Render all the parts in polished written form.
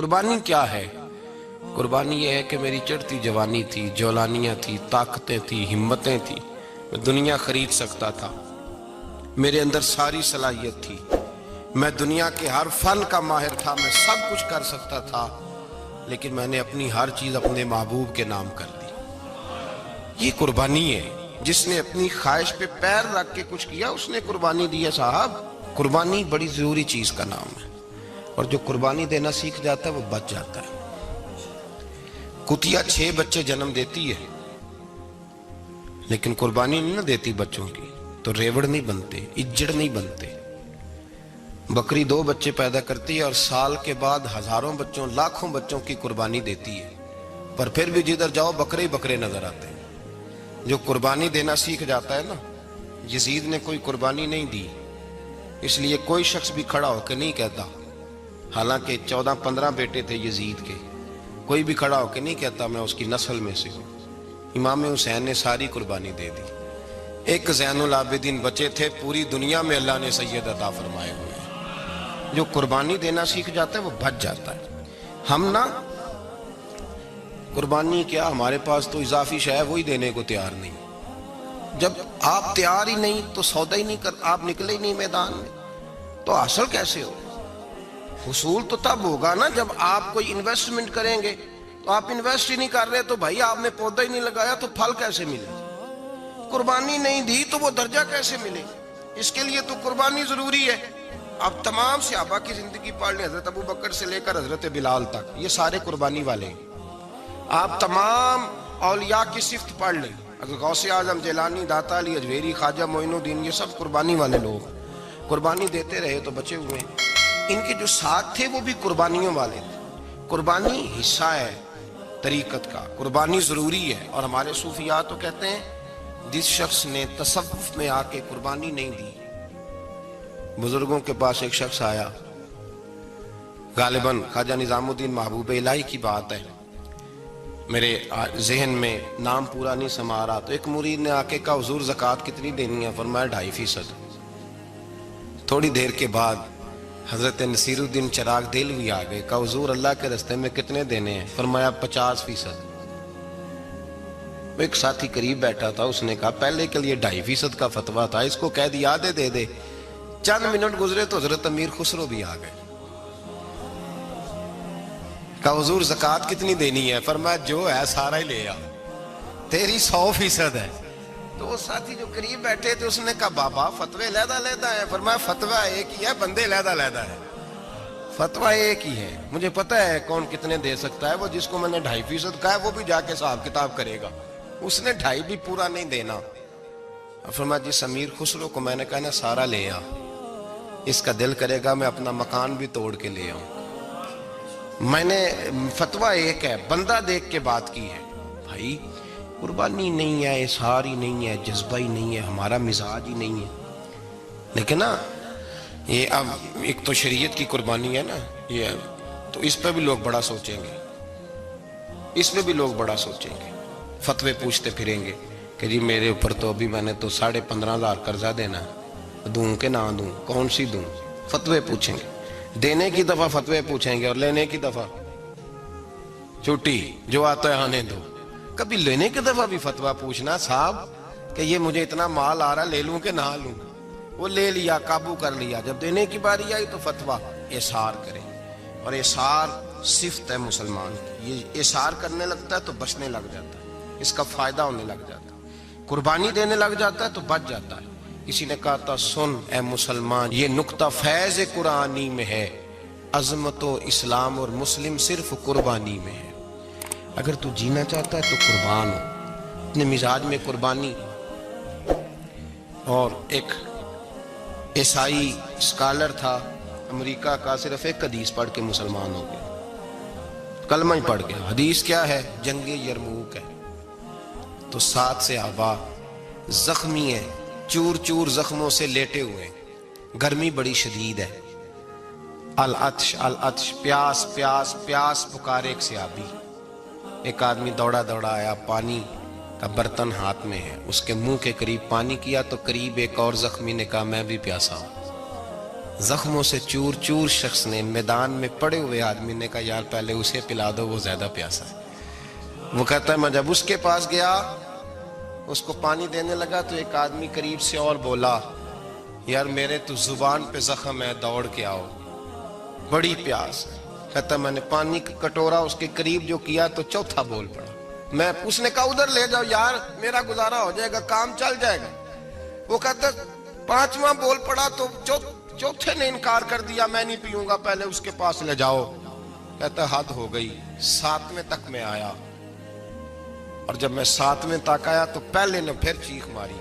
قربانی کیا ہے؟ قربانی یہ ہے کہ میری چڑھتی جوانی تھی، جولانیاں تھی، طاقتیں تھی، ہمتیں تھی، میں دنیا خرید سکتا تھا، میرے اندر ساری صلاحیت تھی، میں دنیا کے ہر فن کا ماہر تھا، میں سب کچھ کر سکتا تھا، لیکن میں نے اپنی ہر چیز اپنے محبوب کے نام کر دی۔ یہ قربانی ہے۔ جس نے اپنی خواہش پہ پیر رکھ کے کچھ کیا اس نے قربانی دی ہے صاحب۔ قربانی بڑی ضروری چیز کا نام ہے، اور جو قربانی دینا سیکھ جاتا ہے وہ بچ جاتا ہے۔ کتیا 6 بچے جنم دیتی ہے لیکن قربانی نہیں نہ دیتی بچوں کی، تو ریوڑ نہیں بنتے، اجڑ نہیں بنتے۔ بکری 2 بچے پیدا کرتی ہے اور سال کے بعد ہزاروں بچوں، لاکھوں بچوں کی قربانی دیتی ہے، پر پھر بھی جدھر جاؤ بکرے ہی بکرے نظر آتے ہیں۔ جو قربانی دینا سیکھ جاتا ہے نا، یزید نے کوئی قربانی نہیں دی، اس لیے کوئی شخص بھی کھڑا ہو کے نہیں کہتا، حالانکہ 14-15 بیٹے تھے یزید کے، کوئی بھی کھڑا ہو کے نہیں کہتا میں اس کی نسل میں سے ہوں۔ امام حسین نے ساری قربانی دے دی۔ ایک زین العابدین بچے تھے، پوری دنیا میں اللہ نے سید عطا فرمائے ہوئے ہیں۔ جو قربانی دینا سیکھ جاتا ہے وہ بچ جاتا ہے۔ ہم نا قربانی کیا، ہمارے پاس تو اضافی شے ہے وہی دینے کو تیار نہیں۔ جب آپ تیار ہی نہیں تو سودا ہی نہیں کر، آپ نکلے ہی نہیں میدان میں، تو حاصل کیسے ہو؟ حصول تو تب ہوگا نا جب آپ کوئی انویسٹمنٹ کریں گے۔ تو آپ انویسٹ ہی نہیں کر رہے تو بھائی آپ نے پودا ہی نہیں لگایا تو پھل کیسے ملے؟ قربانی نہیں دی تو وہ درجہ کیسے ملے؟ اس کے لیے تو قربانی ضروری ہے۔ اب تمام صحابہ کی زندگی پڑھ لیں، حضرت ابو بکر سے لے کر حضرت بلال تک، یہ سارے قربانی والے ہیں۔ آپ تمام اولیاء کی صفت پڑھ لیں، اگر غوث اعظم، جیلانی، داتا علی اجویری، خواجہ معین الدین، یہ سب قربانی والے لوگ ہیں۔ قربانی دیتے رہے تو بچے ہوئے ہیں۔ ان کے جو ساتھ تھے وہ بھی قربانیوں والے تھے۔ قربانی حصہ ہے طریقت کا، قربانی ضروری ہے۔ اور ہمارے صوفیاء تو کہتے ہیں جس شخص نے تصوف میں آ کے قربانی نہیں دی، بزرگوں کے پاس ایک شخص آیا، غالباً خواجہ نظام الدین محبوب الہی کی بات ہے، میرے ذہن میں نام پورا نہیں سما رہا، تو ایک مرید نے آ کے کہا حضور زکوٰۃ کتنی دینی ہے؟ فرمایا 2.5%۔ تھوڑی دیر کے بعد حضرت نصیر الدین چراغ دہلوی آ گئے، کہا حضور اللہ کے راستے میں کتنے دینے ہیں؟ فرمایا 50%۔ ایک ساتھی قریب بیٹھا تھا، اس نے کہا پہلے کے لیے 2.5% کا فتویٰ تھا، اس کو کہہ دیا دے دے۔ چند منٹ گزرے تو حضرت امیر خسرو بھی آ گئے، کہا حضور زکوٰۃ کتنی دینی ہے؟ فرمایا جو ہے سارا ہی لے آ، تیری 100% ہے۔ تو وہ ساتھی جو قریب بیٹھے تھے اس نے کہا بابا فتوے علیحدہ علیحدہ ہے۔ فرمایا فتویٰ ایک ہی ہے، بندے علیحدہ علیحدہ ہے۔ فتویٰ ایک ہی ہے، مجھے پتہ ہے کون کتنے دے سکتا ہے، وہ جس کو میں نے 2.5% کہا ہے وہ بھی جا کے حساب کتاب کرے گا، اس نے 2.5 بھی پورا نہیں دینا۔ فرمایا جس امیر خسرو کو میں نے کہا نا سارا لے آ، اس کا دل کرے گا میں اپنا مکان بھی توڑ کے لے آؤں۔ میں نے فتویٰ ایک ہے، بندہ دیکھ کے بات کی ہے۔ بھائی قربانی نہیں ہے، اظہار ہی نہیں ہے، جذبہ ہی نہیں ہے، ہمارا مزاج ہی نہیں ہے۔ لیکن نا یہ اب ایک تو شریعت کی قربانی ہے نا، یہ تو اس پہ بھی لوگ بڑا سوچیں گے، اس میں بھی لوگ بڑا سوچیں گے، فتوے پوچھتے پھریں گے کہ جی میرے اوپر تو ابھی میں نے تو 15,500 قرضہ دینا ہے، دوں کہ نہ دوں، کون سی دوں؟ فتوے پوچھیں گے، دینے کی دفعہ فتوے پوچھیں گے اور لینے کی دفعہ چھٹی، جو آتا ہے آنے دو۔ کبھی لینے کی دفعہ بھی فتویٰ پوچھنا صاحب کہ یہ مجھے اتنا مال آ رہا لے لوں کہ نہ لوں؟ وہ لے لیا، قابو کر لیا، جب دینے کی باری آئی تو فتویٰ احصار کرے۔ اور احصار صفت ہے مسلمان کی، یہ احصار کرنے لگتا ہے تو بچنے لگ جاتا ہے، اس کا فائدہ ہونے لگ جاتا ہے، قربانی دینے لگ جاتا ہے تو بچ جاتا ہے۔ کسی نے کہا تھا سن اے مسلمان، یہ نقطہ فیض قرآنی میں ہے، عظمت و اسلام اور مسلم صرف قربانی میں ہے۔ اگر تو جینا چاہتا ہے تو قربان ہو، اپنے مزاج میں قربانی۔ اور ایک عیسائی اسکالر تھا امریکہ کا، صرف ایک حدیث پڑھ کے مسلمان ہو گیا، کلمہ ہی پڑھ گیا۔ حدیث کیا ہے؟ جنگ یرموک ہے۔ تو 7 صحابہ زخمی ہیں، چور چور زخموں سے لیٹے ہوئے، گرمی بڑی شدید ہے، العطش العطش، پیاس پیاس پیاس پکارے ایک صحابی۔ ایک آدمی دوڑا دوڑا آیا، پانی کا برتن ہاتھ میں ہے، اس کے منہ کے قریب پانی کیا تو قریب ایک اور زخمی نے کہا میں بھی پیاسا ہوں۔ زخموں سے چور چور شخص نے میدان میں پڑے ہوئے آدمی نے کہا یار پہلے اسے پلا دو، وہ زیادہ پیاسا ہے۔ وہ کہتا ہے میں جب اس کے پاس گیا، اس کو پانی دینے لگا تو ایک آدمی قریب سے اور بولا یار میرے تو زبان پہ زخم ہے، دوڑ کے آؤ، بڑی پیاس ہے۔ کہتا میں نے پانی کا کٹورا اس کے قریب جو کیا تو چوتھا بول پڑا۔ اس نے کہا ادھر لے جاؤ یار، میرا گزارا ہو جائے گا، کام چل جائے گا۔ وہ کہتا پانچواں بول پڑا تو چوتھے نے انکار کر دیا، میں نہیں پیوں گا، پہلے اس کے پاس لے جاؤ۔ کہتا حد ہو گئی، ساتویں تک میں آیا، اور جب میں ساتویں تک آیا تو پہلے نے پھر چیخ ماری۔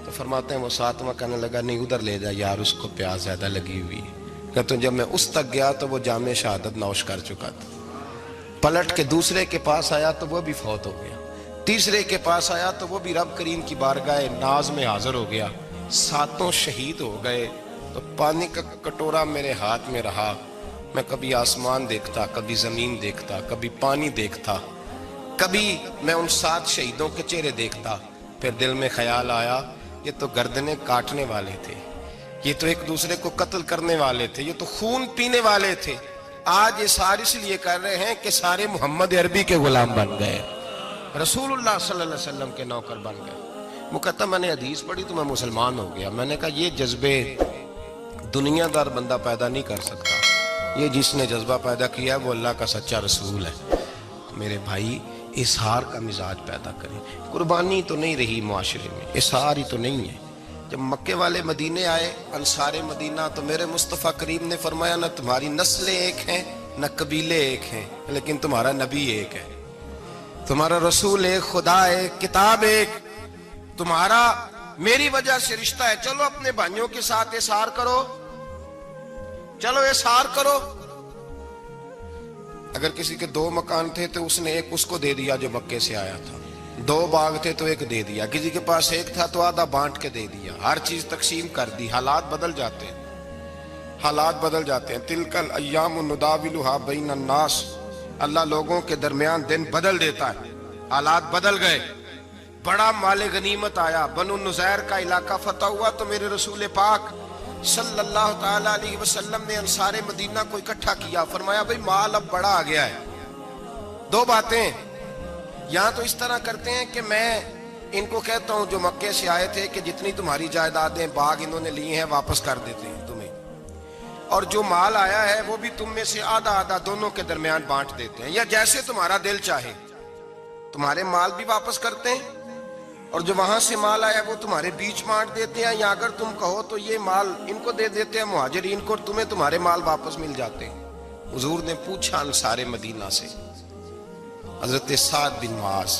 تو فرماتے ہیں وہ ساتواں کہنے لگا نہیں ادھر لے جا یار، اس کو پیاس زیادہ لگی ہوئی ہے۔ کہتے جب میں اس تک گیا تو وہ جام شہادت نوش کر چکا تھا۔ پلٹ کے دوسرے کے پاس آیا تو وہ بھی فوت ہو گیا، تیسرے کے پاس آیا تو وہ بھی رب کریم کی بارگاہ ناز میں حاضر ہو گیا، ساتوں شہید ہو گئے۔ تو پانی کا کٹورا میرے ہاتھ میں رہا، میں کبھی آسمان دیکھتا، کبھی زمین دیکھتا، کبھی پانی دیکھتا، کبھی میں ان 7 شہیدوں کے چہرے دیکھتا۔ پھر دل میں خیال آیا یہ تو گردنیں کاٹنے والے تھے، یہ تو ایک دوسرے کو قتل کرنے والے تھے، یہ تو خون پینے والے تھے۔ آج یہ سارے اس لیے کر رہے ہیں کہ سارے محمد عربی کے غلام بن گئے، رسول اللہ صلی اللہ علیہ وسلم کے نوکر بن گئے۔ وہ کہتا میں نے حدیث پڑھی تو میں مسلمان ہو گیا۔ میں نے کہا یہ جذبے دنیا دار بندہ پیدا نہیں کر سکتا، یہ جس نے جذبہ پیدا کیا ہے وہ اللہ کا سچا رسول ہے۔ میرے بھائی اظہار کا مزاج پیدا کریں۔ قربانی تو نہیں رہی معاشرے میں، اظہار ہی تو نہیں ہے۔ جب مکے والے مدینے آئے، انصار مدینہ، تو میرے مصطفیٰ کریم نے فرمایا نہ تمہاری نسلیں ایک ہیں نہ قبیلے ایک ہیں، لیکن تمہارا نبی ایک ہے، تمہارا رسول ایک، خدا ایک، کتاب ایک، تمہارا میری وجہ سے رشتہ ہے۔ چلو اپنے بھائیوں کے ساتھ اظہار کرو، چلو اظہار کرو۔ اگر کسی کے 2 مکان تھے تو اس نے ایک اس کو دے دیا جو مکے سے آیا تھا، 2 باغ تھے تو ایک دے دیا، کسی کے پاس ایک تھا تو آدھا بانٹ کے دے دیا، ہر چیز تقسیم کر دی۔ حالات بدل جاتے ہیں، حالات بدل جاتے ہیں۔ تلک الایام نداولها بین الناس، اللہ لوگوں کے درمیان دن بدل دیتا ہے، حالات بدل گئے۔ بڑا مال غنیمت آیا، بنو نذیر کا علاقہ فتح ہوا تو میرے رسول پاک صلی اللہ تعالیٰ علیہ وسلم نے انصار مدینہ کو اکٹھا کیا، فرمایا بھئی مال اب بڑا آ گیا ہے۔ 2 باتیں، یہاں تو اس طرح کرتے ہیں کہ میں ان کو کہتا ہوں جو مکے سے آئے تھے کہ جتنی تمہاری جائیدادیں باغ انہوں نے لی ہیں واپس کر دیتے ہیں تمہیں، اور جو مال آیا ہے وہ بھی تم میں سے آدھا آدھا دونوں کے درمیان بانٹ دیتے ہیں، یا جیسے تمہارا دل چاہے، تمہارے مال بھی واپس کرتے ہیں اور جو وہاں سے مال آیا وہ تمہارے بیچ بانٹ دیتے ہیں، یا اگر تم کہو تو یہ مال ان کو دے دیتے ہیں مہاجرین کو، تمہیں تمہارے مال واپس مل جاتے ہیں۔ حضور نے پوچھا انصار مدینہ سے، حضرت سعد بن معاذ،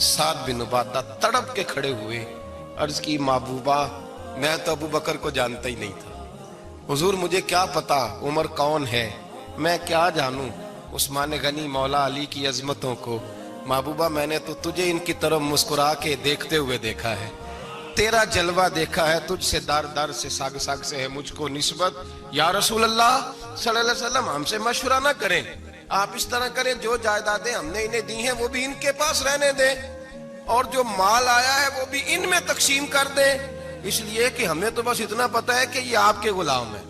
سعد بن عبادہ تڑپ کے کھڑے ہوئے، عرض کی محبوبہ میں تو ابو بکر کو جانتا ہی نہیں تھا، حضور مجھے کیا پتا عمر کون ہے، میں کیا جانوں عثمان غنی مولا علی کی عظمتوں کو، محبوبہ میں نے تو تجھے ان کی طرف مسکرا کے دیکھتے ہوئے دیکھا ہے، تیرا جلوہ دیکھا ہے، تجھ سے در در سے سگ سگ سے ہے مجھ کو نسبت، یا رسول اللہ صلی اللہ علیہ وسلم ہم سے مشورہ نہ کریں، آپ اس طرح کریں جو جائیدادیں ہم نے انہیں دی ہیں وہ بھی ان کے پاس رہنے دیں، اور جو مال آیا ہے وہ بھی ان میں تقسیم کر دیں، اس لیے کہ ہمیں تو بس اتنا پتا ہے کہ یہ آپ کے غلام ہیں،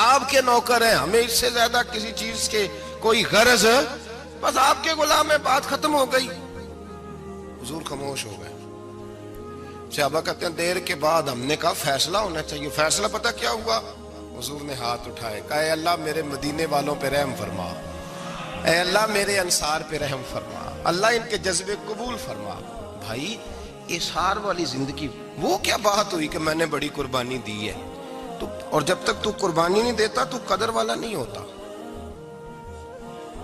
آپ کے نوکر ہیں، ہمیں اس سے زیادہ کسی چیز کے کوئی غرض، بس آپ کے غلام ہے، بات ختم ہو گئی۔ حضور خاموش ہو گئے۔ صحابہ کہتے ہیں دیر کے بعد ہم نے کہا فیصلہ ہونا چاہیے، فیصلہ پتہ کیا ہوا؟ حضور نے ہاتھ اٹھائے، کہا اے اللہ میرے مدینے والوں پہ رحم فرما، اے اللہ میرے انصار پہ رحم فرما، اللہ ان کے جذبے قبول فرما۔ بھائی اظہار والی زندگی، وہ کیا بات ہوئی کہ میں نے بڑی قربانی دی ہے، اور جب تک تو قربانی نہیں دیتا تو قدر والا نہیں ہوتا۔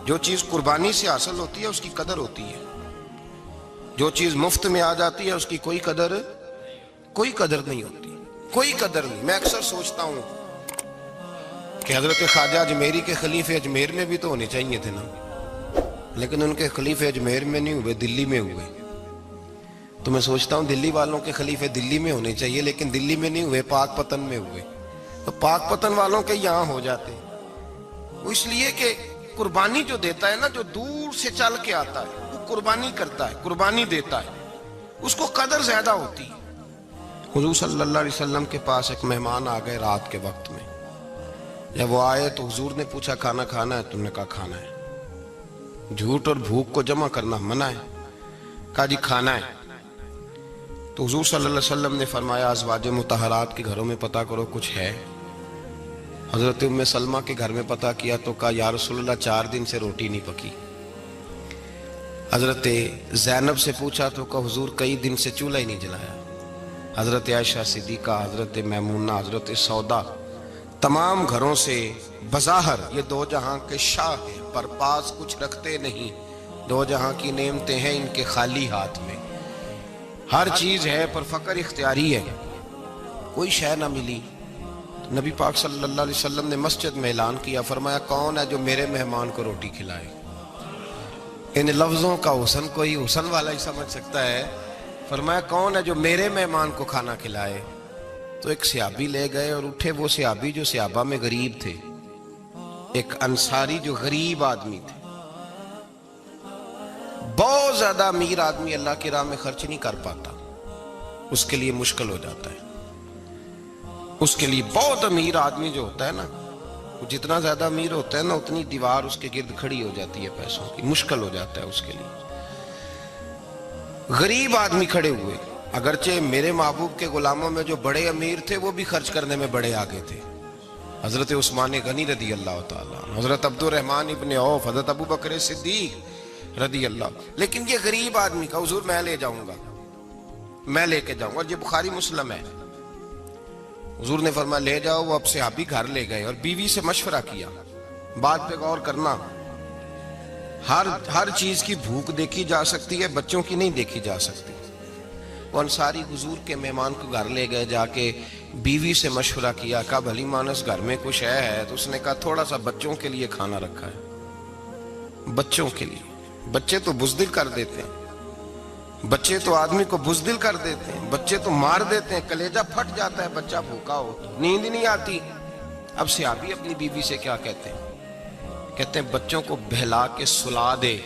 جو چیز قربانی سے حاصل ہوتی ہے اس کی قدر ہوتی ہے، جو چیز مفت میں آ جاتی ہے اس کی کوئی قدر نہیں ہوتی، کوئی قدر نہیں۔ میں اکثر سوچتا ہوں کہ حضرت خواجہ اجمیری کے خلیفے اجمیر میں بھی تو ہونے چاہیے تھے نا، لیکن ان کے خلیفے اجمیر میں نہیں ہوئے، دلی میں ہوئے۔ تو میں سوچتا ہوں دلی والوں کے خلیفے دلی میں ہونے چاہیے، لیکن دلی میں نہیں ہوئے، پاک پتن میں ہوئے، تو پاک پتن والوں کے یہاں ہو جاتے۔ وہ اس لیے کہ قربانی جو دیتا ہے نا، جو دور سے چل کے آتا ہے وہ قربانی کرتا ہے، قربانی دیتا ہے، اس کو قدر زیادہ ہوتی ہے، حضور صلی اللہ علیہ وسلم کے پاس ایک مہمان آ گئے رات کے وقت میں. جب وہ آئے تو حضور نے پوچھا کھانا کھانا ہے؟ تم نے کہا کھانا ہے. جھوٹ اور بھوک کو جمع کرنا منع ہے. کہا جی کھانا ہے. تو حضور صلی اللہ علیہ وسلم نے فرمایا ازواج مطہرات کے گھروں میں پتہ کرو کچھ ہے. حضرت ام سلمہ کے گھر میں پتہ کیا تو کہا یا رسول اللہ 4 دن سے روٹی نہیں پکی. حضرت زینب سے پوچھا تو کہا حضور کئی دن سے چولہا ہی نہیں جلایا. حضرت عائشہ صدیقہ، حضرت میمونہ، حضرت سودا، تمام گھروں سے بظاہر یہ 2 جہاں کے شاہ ہیں، پر پاس کچھ رکھتے نہیں. 2 جہاں کی نعمتیں ہیں ان کے خالی ہاتھ میں. ہر چیز ہے پر فقر اختیاری ہے. کوئی شے نہ ملی. نبی پاک صلی اللہ علیہ وسلم نے مسجد میں اعلان کیا، فرمایا کون ہے جو میرے مہمان کو روٹی کھلائے؟ ان لفظوں کا حسن کوئی حسن والا ہی سمجھ سکتا ہے. فرمایا کون ہے جو میرے مہمان کو کھانا کھلائے؟ تو ایک صحابی لے گئے اور اٹھے وہ صحابی جو صحابہ میں غریب تھے، ایک انصاری جو غریب آدمی تھے. بہت زیادہ امیر آدمی اللہ کی راہ میں خرچ نہیں کر پاتا، اس کے لیے مشکل ہو جاتا ہے. اس کے لیے بہت امیر آدمی جو ہوتا ہے نا، وہ جتنا زیادہ امیر ہوتا ہے نا اتنی دیوار اس کے گرد کھڑی ہو جاتی ہے پیسوں کی، مشکل ہو جاتا ہے اس کے لیے. غریب آدمی کھڑے ہوئے. اگرچہ میرے محبوب کے غلاموں میں جو بڑے امیر تھے وہ بھی خرچ کرنے میں بڑے آگے تھے. حضرت عثمان غنی رضی اللہ تعالیٰ عنہ، حضرت عبد الرحمن ابن عوف، حضرت ابو بکر صدیق رضی اللہ. لیکن یہ غریب آدمی کا حضور میں لے جاؤں گا، میں لے کے جاؤں گا. اور یہ بخاری مسلم ہے. حضور نے فرمایا لے جاؤ. وہ اب صحابی گھر لے گئے اور بیوی سے مشورہ کیا. بات پہ غور کرنا، ہر چیز کی بھوک دیکھی جا سکتی ہے، بچوں کی نہیں دیکھی جا سکتی. وہ انصاری حضور کے مہمان کو گھر لے گئے، جا کے بیوی سے مشورہ کیا. کہا بھلی مانس گھر میں کچھ ہے؟ تو اس نے کہا تھوڑا سا بچوں کے لیے کھانا رکھا ہے. بچوں کے لیے. بچے تو بزدل کر دیتے ہیں، بچے تو آدمی کو بزدل کر دیتے ہیں، بچے تو مار دیتے ہیں، کلیجہ پھٹ جاتا ہے بچہ بھوکا ہو تو، نیند ہی نہیں آتی. اب صحابی اپنی بیوی سے کیا کہتے ہیں؟ کہتے ہیں بچوں کو بہلا کے سلا دے.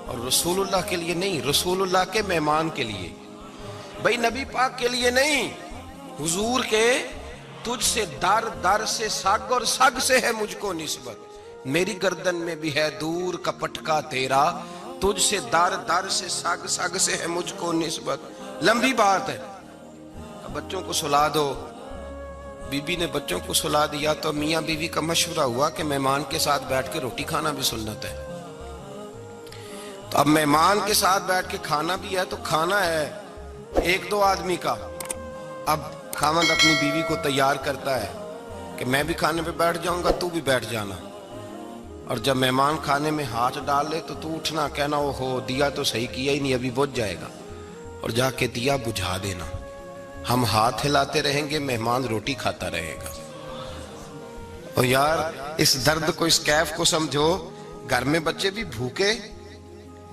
اور رسول اللہ کے لیے نہیں، رسول اللہ کے مہمان کے لیے. بھئی نبی پاک کے لیے نہیں، حضور کے. تجھ سے در در سے سگ اور سگ سے ہے مجھ کو نسبت. میری گردن میں بھی ہے دور کا پٹکا تیرا، تجھ سے در در سے سگ سگ سے ہے مجھ کو نسبت. لمبی بات ہے. بچوں کو سلا دو. بی بی نے بچوں کو سلا دیا تو میاں بیوی کا مشورہ ہوا کہ مہمان کے ساتھ بیٹھ کے روٹی کھانا بھی سنت ہے. تو اب مہمان کے ساتھ بیٹھ کے کھانا بھی ہے تو کھانا ہے 1-2 آدمی کا. اب خاوند اپنی بیوی کو تیار کرتا ہے کہ میں بھی کھانے پہ بیٹھ جاؤں گا، تو بھی بیٹھ جانا. اور جب مہمان کھانے میں ہاتھ ڈال لے تو اٹھنا، کہنا او ہو دیا تو صحیح کیا ہی نہیں، ابھی بجھ جائے گا. اور جا کے دیا بجھا دینا. ہم ہاتھ ہلاتے رہیں گے، مہمان روٹی کھاتا رہے گا. اور یار اس درد کو، اس کیف کو سمجھو. گھر میں بچے بھی بھوکے،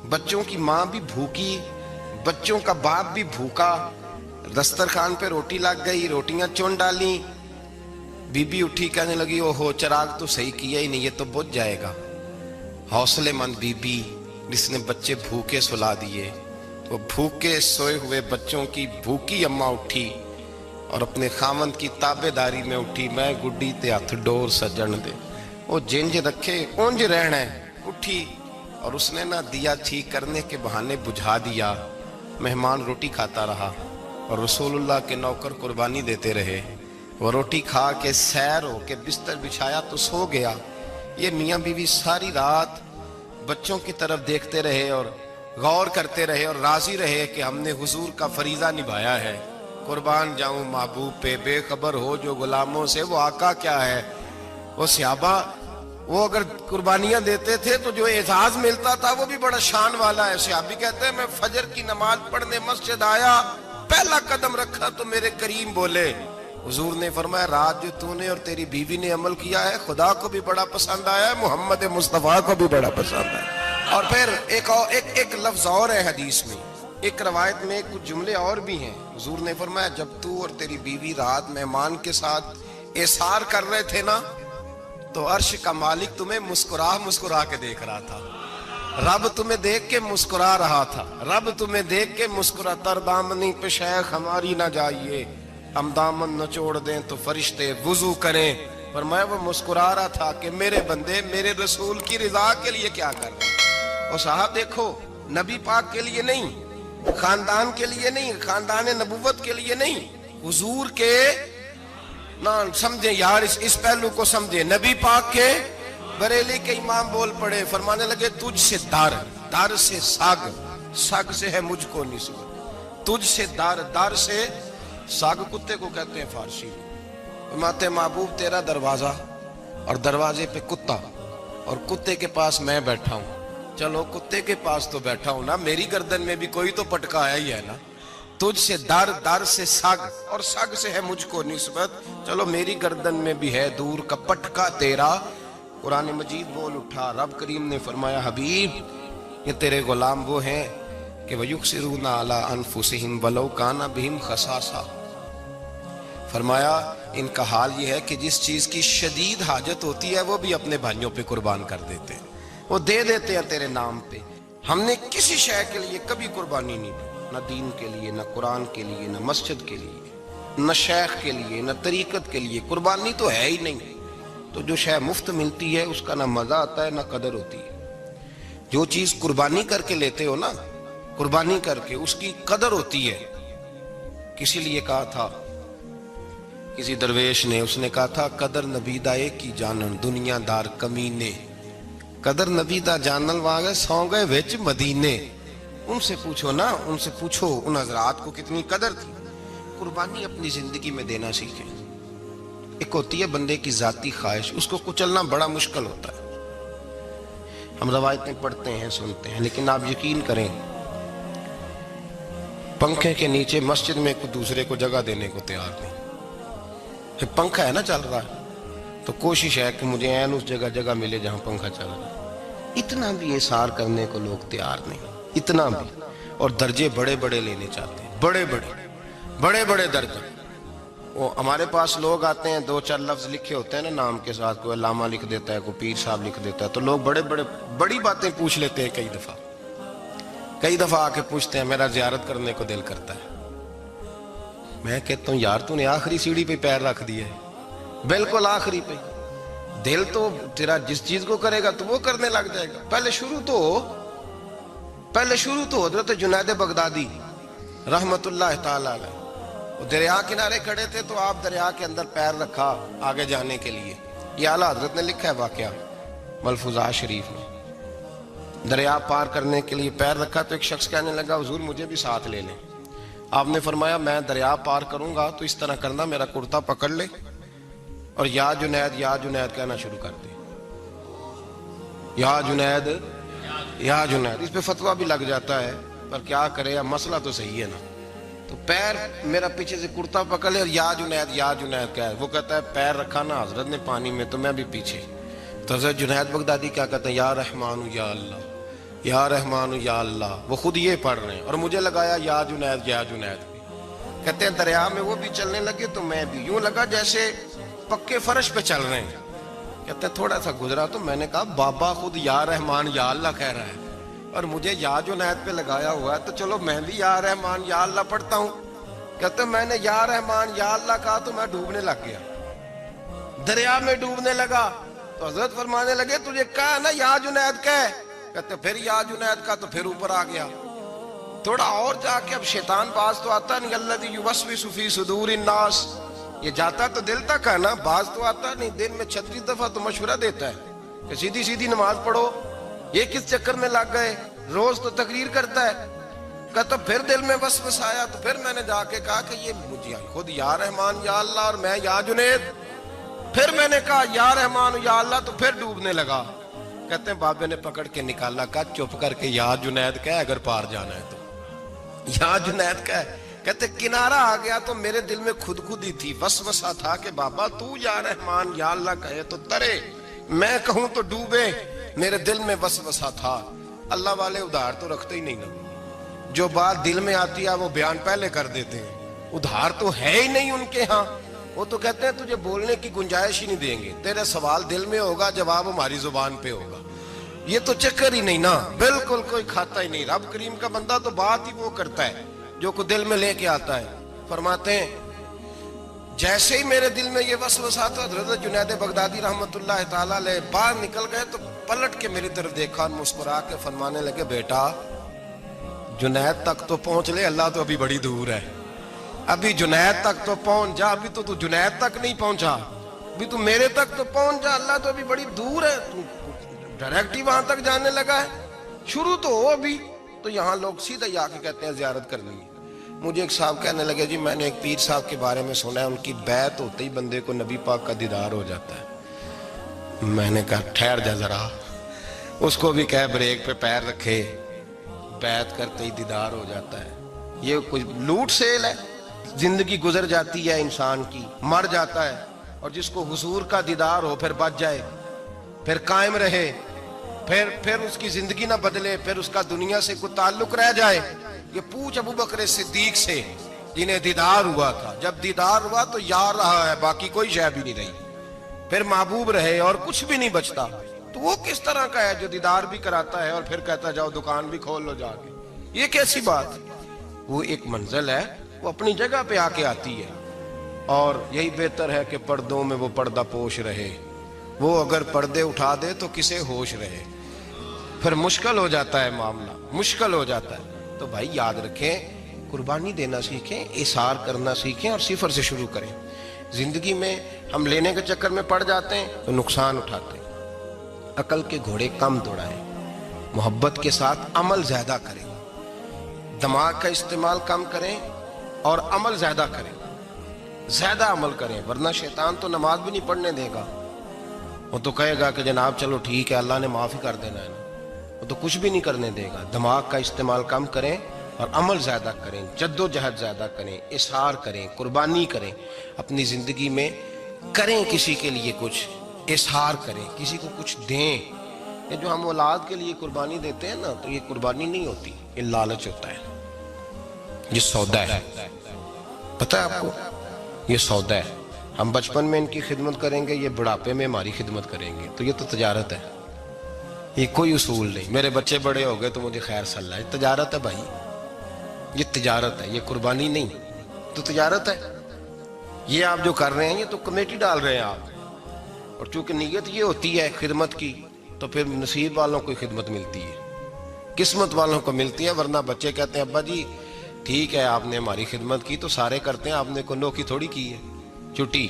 بچوں کی ماں بھی بھوکی، بچوں کا باپ بھی بھوکا. دسترخوان پہ روٹی لگ گئی، روٹیاں چن ڈالی. بی بی اٹھی کہنے لگی او ہو چراغ تو صحیح کیا ہی نہیں، یہ تو بجھ جائے گا. حوصلے مند بی بی جس نے بچے بھوکے سلا دیے. وہ بھوکے سوئے ہوئے بچوں کی بھوکی اماں اٹھی اور اپنے خاوند کی تابع داری میں اٹھی. میں گڈی تے ہاتھ ڈور سجن دے، وہ جنج رکھے اونج رہنا ہے. اٹھی اور اس نے نہ دیا ٹھیک کرنے کے بہانے بجھا دیا. مہمان روٹی کھاتا رہا اور رسول اللہ کے نوکر قربانی دیتے رہے. وہ روٹی کھا کے سیر ہو کے بستر بچھایا تو سو گیا. یہ میاں بیوی ساری رات بچوں کی طرف دیکھتے رہے اور غور کرتے رہے اور راضی رہے کہ ہم نے حضور کا فریضہ نبھایا ہے. قربان جاؤں محبوب پہ، بے خبر ہو جو غلاموں سے وہ آقا کیا ہے. وہ صحابہ وہ اگر قربانیاں دیتے تھے تو جو اعزاز ملتا تھا وہ بھی بڑا شان والا ہے. صحابی کہتے ہیں میں فجر کی نماز پڑھنے مسجد آیا، پہلا قدم رکھا تو میرے کریم بولے. حضور نے فرمایا رات جو تو نے اور تیری بیوی نے عمل کیا ہے خدا کو بھی بڑا پسند آیا ہے، محمد مصطفیٰ کو بھی بڑا پسند آیا. اور پھر ایک لفظ اور ہے حدیث میں، ایک روایت میں کچھ جملے اور بھی ہیں. حضور نے فرمایا جب تو اور تیری بیوی رات مہمان کے ساتھ ایثار کر رہے تھے نا تو عرش کا مالک تمہیں مسکرا مسکرا کے دیکھ رہا تھا. رب تمہیں دیکھ کے مسکرا رہا تھا، رب تمہیں دیکھ کے مسکرا، تر دامنی پہ شیخ ہماری نہ جائیے، ہم دامن نچوڑ دیں تو فرشتے وضو کریں۔ فرمایا وہ مسکرا رہا تھا کہ میرے بندے میرے رسول کی رضا کے لیے کیا کر رہے ہیں۔ اور صاحب دیکھو، نبی پاک کے لیے نہیں، خاندان کے لیے نہیں، خاندان نبوت کے لیے نہیں، حضور کے نہ سمجھیں یار، اس پہلو کو سمجھیں۔ نبی پاک کے بریلی کے امام بول پڑے، فرمانے لگے تجھ سے در سے سگ سے ہے مجھ کو نسبت، تجھ سے در سے سگ کتے کو کہتے ہیں فارسی میں۔ فرماتے محبوب تیرا دروازہ اور دروازے پہ کتا، اور کتے کے پاس میں بیٹھا ہوں، چلو کتے کے پاس تو بیٹھا ہوں نا، میری گردن میں بھی کوئی تو پٹکایا ہی ہے نا، تجھ سے در سے سگ، اور سگ سے ہے مجھ کو نسبت، چلو میری گردن میں بھی ہے دور کا پٹکا تیرا۔ قرآن مجید بول اٹھا، رب کریم نے فرمایا حبیب یہ تیرے غلام وہ ہیں کہ وَيُقْصِرُونَ عَلَىٰ أَنفُسِهِمْ وَلَوْ كَانَ بِهِمْ خَصَاصَةٌ، فرمایا ان کا حال یہ ہے کہ جس چیز کی شدید حاجت ہوتی ہے وہ بھی اپنے بھائیوں پہ قربان کر دیتے ہیں، وہ دے دیتے ہیں تیرے نام پہ۔ ہم نے کسی شے کے لیے کبھی قربانی نہیں دی، نہ دین کے لیے، نہ قرآن کے لیے، نہ مسجد کے لیے، نہ شیخ کے لیے، نہ طریقت کے لیے، قربانی تو ہے ہی نہیں۔ تو جو شے مفت ملتی ہے اس کا نہ مزہ آتا ہے نہ قدر ہوتی ہے۔ جو چیز قربانی کر کے لیتے ہو نا، قربانی کر کے اس کی قدر ہوتی ہے۔ کسی لیے کہا تھا کسی درویش نے، اس نے کہا تھا قدر نبیدہ ایک کی جانن دنیا دار کمینے، قدر نبیدہ جانن واگے سو گئے وچ مدینے۔ ان سے پوچھو نا، ان سے پوچھو ان حضرات کو کتنی قدر تھی۔ قربانی اپنی زندگی میں دینا سیکھیں۔ ایک ہوتی ہے بندے کی ذاتی خواہش، اس کو کچلنا بڑا مشکل ہوتا ہے۔ ہم روایتیں پڑھتے ہیں سنتے ہیں، لیکن آپ یقین کریں پنکھے کے نیچے مسجد میں کوئی دوسرے کو جگہ دینے کو تیار نہیں۔ پنکھا ہے نا چل رہا ہے تو کوشش ہے کہ مجھے عین اس جگہ ملے جہاں پنکھا چل رہا ہے۔ اتنا بھی اثار کرنے کو لوگ تیار نہیں، اتنا بھی، اور درجے بڑے بڑے لینے چاہتے ہیں، بڑے بڑے درجے۔ وہ ہمارے پاس لوگ آتے ہیں، دو چار لفظ لکھے ہوتے ہیں نا نام کے ساتھ، کوئی علامہ لکھ دیتا ہے، کوئی پیر صاحب لکھ دیتا ہے، تو لوگ بڑی باتیں پوچھ لیتے ہیں۔ کئی دفعہ آ کے پوچھتے ہیں میرا زیارت کرنے کو دل کرتا ہے۔ میں کہتا ہوں یار تو نے آخری سیڑھی پہ پیر رکھ دیا ہے، بالکل آخری پہ۔ دل تو تیرا جس چیز کو کرے گا تو وہ کرنے لگ جائے گا۔ پہلے شروع تو حضرت جنید بغدادی رحمت اللہ تعالی علیہ، وہ دریا کنارے کھڑے تھے تو آپ دریا کے اندر پیر رکھا آگے جانے کے لیے۔ یہ اعلیٰ حضرت نے لکھا ہے واقعہ ملفوظات شریف میں۔ دریا پار کرنے کے لیے پیر رکھا تو ایک شخص کہنے لگا حضور مجھے بھی ساتھ لے لیں۔ آپ نے فرمایا میں دریا پار کروں گا تو اس طرح کرنا، میرا کرتا پکڑ لے اور یا جنید کہنا شروع کر دے۔ یا جنید، اس پہ فتویٰ بھی لگ جاتا ہے، پر کیا کرے، مسئلہ تو صحیح ہے نا۔ تو پیر میرا پیچھے سے کرتا پکڑ لے اور یا جنید کہہ، وہ کہتا ہے پیر رکھا نا حضرت نے پانی میں تو میں بھی پیچھے۔ تو حضرت جنید بغدادی کیا کہتے ہیں، یا رحمان یا اللہ، یا رحمان یا اللہ، وہ خود یہ پڑھ رہے ہیں اور مجھے لگایا یا جنید کہتے ہیں دریا میں وہ بھی چلنے لگے تو میں بھی، یوں لگا جیسے پکے فرش پہ چل رہے ہیں۔ کہتے ہیں تھوڑا سا گزرا تو میں نے کہا بابا خود یا رحمان یا اللہ کہہ رہا ہے اور مجھے یا جنید پہ لگایا ہوا ہے، تو چلو میں بھی یا رحمان یا اللہ پڑھتا ہوں۔ کہتے ہیں میں نے یا رحمان یا اللہ کہا تو میں ڈوبنے لگ گیا، دریا میں ڈوبنے لگا۔ تو حضرت فرمانے لگے تجھے کہا نا یا جنید کہہ، کہتے پھر یا جنید کا تو پھر اوپر آ گیا۔ تھوڑا اور جا کے اب شیطان باز تو آتا نہیں، الذی یوسوس فی صدور الناس، یہ جاتا تو دل تک ہے نا، باز تو آتا نہیں۔ دن میں 36 دفعہ تو مشورہ دیتا ہے کہ سیدھی نماز پڑھو، یہ کس چکر میں لگ گئے، روز تو تقریر کرتا ہے۔ کہتا پھر دل میں وسوس آیا تو پھر میں نے جا کے کہا کہ یہ مجھے خود یا رحمان یا اللہ اور میں یا جنید، پھر میں نے کہا یا رحمان یا اللہ تو پھر ڈوبنے لگا۔ کہتے ہیں بابے نے پکڑ کے نکالا، کہا چپ کر کے یا جنید کہہ اگر پار جانا ہے تو، یا جنید کہہ۔ کہتے کنارہ آ گیا تو میرے دل میں خود ہی تھی، وسوسہ تھا کہ بابا تو یا رحمان یا اللہ کہے تو ترے، میں کہوں تو ڈوبے۔ میرے دل میں وسوسہ تھا۔ اللہ والے ادھار تو رکھتے ہی نہیں نا، جو بات دل میں آتی ہے وہ بیان پہلے کر دیتے ہیں، ادھار تو ہے ہی نہیں ان کے ہاں۔ وہ تو کہتے ہیں تجھے بولنے کی گنجائش ہی نہیں دیں گے، تیرا سوال دل میں ہوگا، جواب ہماری زبان پہ ہوگا۔ یہ تو چکر ہی نہیں نا، بالکل کوئی کھاتا ہی نہیں. رب کریم کا بندہ تو بات ہی وہ کرتا ہے جو کو دل میں لے کے آتا ہے. فرماتے ہیں جیسے ہی میرے دل میں یہ وسوسہ تھا، حضرت جنید بغدادی رحمت اللہ تعالیٰ علیہ باہر نکل گئے تو پلٹ کے میری طرف دیکھا، مسکرا کے فرمانے لگے بیٹا جنید تک تو پہنچ لے، اللہ تو ابھی بڑی دور ہے. ابھی جنید تک تو پہنچ جا، ابھی تو جنید تک نہیں پہنچا، ابھی تو میرے تک تو پہنچ جا، اللہ تو ابھی بڑی دور ہے، تو ڈائریکٹ ہی وہاں تک جانے لگا ہے، شروع تو ہو ابھی. تو یہاں لوگ سیدھا ہی آ کے کہتے ہیں زیارت کرنی ہے. مجھے ایک صاحب کہنے لگے جی میں نے ایک پیر صاحب کے بارے میں سنا ہے ان کی بیعت ہوتے ہی بندے کو نبی پاک کا دیدار ہو جاتا ہے. میں نے کہا ٹھہر جا ذرا، اس کو بھی کہہ بریک پہ پیر رکھے، بیعت کرتے ہی دیدار ہو جاتا ہے. یہ کوئی لوٹ سیل ہے؟ زندگی گزر جاتی ہے انسان کی، مر جاتا ہے، اور جس کو حضور کا دیدار ہو پھر بچ جائے، پھر قائم رہے، پھر اس کی زندگی نہ بدلے، پھر اس کا دنیا سے کوئی تعلق رہ جائے. یہ پوچھ ابو بکر صدیق سے جنہیں دیدار ہوا تھا، جب دیدار ہوا تو یار رہا ہے، باقی کوئی شے بھی نہیں رہی، پھر محبوب رہے اور کچھ بھی نہیں بچتا. تو وہ کس طرح کا ہے جو دیدار بھی کراتا ہے اور پھر کہتا جاؤ دکان بھی کھول لو جا کے؟ یہ کیسی بات؟ وہ ایک منزل ہے، وہ اپنی جگہ پہ آ کے آتی ہے، اور یہی بہتر ہے کہ پردوں میں وہ پردہ پوش رہے. وہ اگر پردے اٹھا دے تو کسے ہوش رہے، پھر مشکل ہو جاتا ہے معاملہ، مشکل ہو جاتا ہے. تو بھائی یاد رکھیں، قربانی دینا سیکھیں، اثار کرنا سیکھیں اور صفر سے شروع کریں. زندگی میں ہم لینے کے چکر میں پڑ جاتے ہیں تو نقصان اٹھاتے ہیں. عقل کے گھوڑے کم دوڑائیں، محبت کے ساتھ عمل زیادہ کریں، دماغ کا استعمال کم کریں اور عمل زیادہ کریں، زیادہ عمل کریں، ورنہ شیطان تو نماز بھی نہیں پڑھنے دے گا. وہ تو کہے گا کہ جناب چلو ٹھیک ہے اللہ نے معافی کر دینا ہے نا، وہ تو کچھ بھی نہیں کرنے دے گا. دماغ کا استعمال کم کریں اور عمل زیادہ کریں، جد و جہد زیادہ کریں، اظہار کریں، قربانی کریں اپنی زندگی میں، کریں کسی کے لیے کچھ، اظہار کریں، کسی کو کچھ دیں. یہ جو ہم اولاد کے لیے قربانی دیتے ہیں نا، تو یہ قربانی نہیں ہوتی، یہ لالچ ہوتا ہے، یہ سودا ہے. پتہ ہے آپ کو یہ سودا ہے. ہم بچپن میں ان کی خدمت کریں گے، یہ بڑھاپے میں ہماری خدمت کریں گے، تو یہ تو تجارت ہے، یہ کوئی اصول نہیں. میرے بچے بڑے ہو گئے تو مجھے خیر صلی اللہ، یہ تجارت ہے بھائی، یہ تجارت ہے، یہ قربانی نہیں، تو تجارت ہے. یہ آپ جو کر رہے ہیں یہ تو کمیٹی ڈال رہے ہیں آپ، اور چونکہ نیت یہ ہوتی ہے خدمت کی تو پھر نصیب والوں کو خدمت ملتی ہے، قسمت والوں کو ملتی ہے. ورنہ بچے کہتے ہیں ابا جی ٹھیک ہے آپ نے ہماری خدمت کی تو سارے کرتے ہیں، آپ نے کو نوکی تھوڑی کی ہے، چھٹی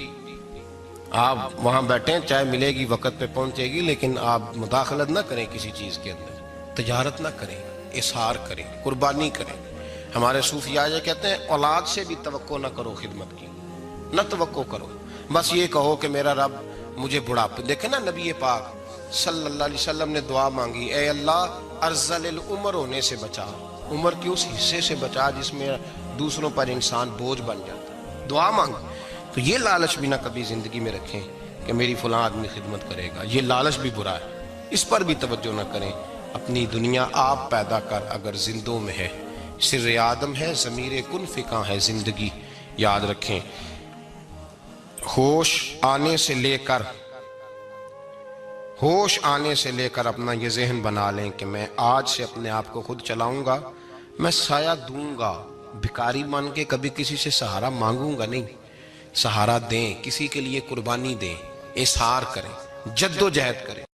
آپ وہاں بیٹھیں، چائے ملے گی وقت پہ پہنچے گی، لیکن آپ مداخلت نہ کریں کسی چیز کے اندر، تجارت نہ کریں، اظہار کریں، قربانی کریں. ہمارے صوفیاء یہ کہتے ہیں اولاد سے بھی توقع نہ کرو خدمت کی، نہ توقع کرو، بس یہ کہو کہ میرا رب مجھے بڑھاپے. دیکھیں نا نبی پاک صلی اللہ علیہ وسلم نے دعا مانگی، اے اللہ ارذل العمر ہونے سے بچا، عمر کے اس حصے سے بچا جس میں دوسروں پر انسان بوجھ بن جاتا ہے. دعا مانگی. تو یہ لالچ بھی نہ کبھی زندگی میں رکھیں کہ میری فلاں آدمی خدمت کرے گا، یہ لالچ بھی برا ہے، اس پر بھی توجہ نہ کریں. اپنی دنیا آپ پیدا کر اگر زندوں میں ہے، سر آدم ہے، ضمیر کن فکاں ہے زندگی. یاد رکھیں، ہوش آنے سے لے کر اپنا یہ ذہن بنا لیں کہ میں آج سے اپنے آپ کو خود چلاؤں گا، میں سایہ دوں گا، بھکاری مان کے کبھی کسی سے سہارا مانگوں گا نہیں. سہارا دیں، کسی کے لیے قربانی دیں، اظہار کریں، جد و جہد کریں.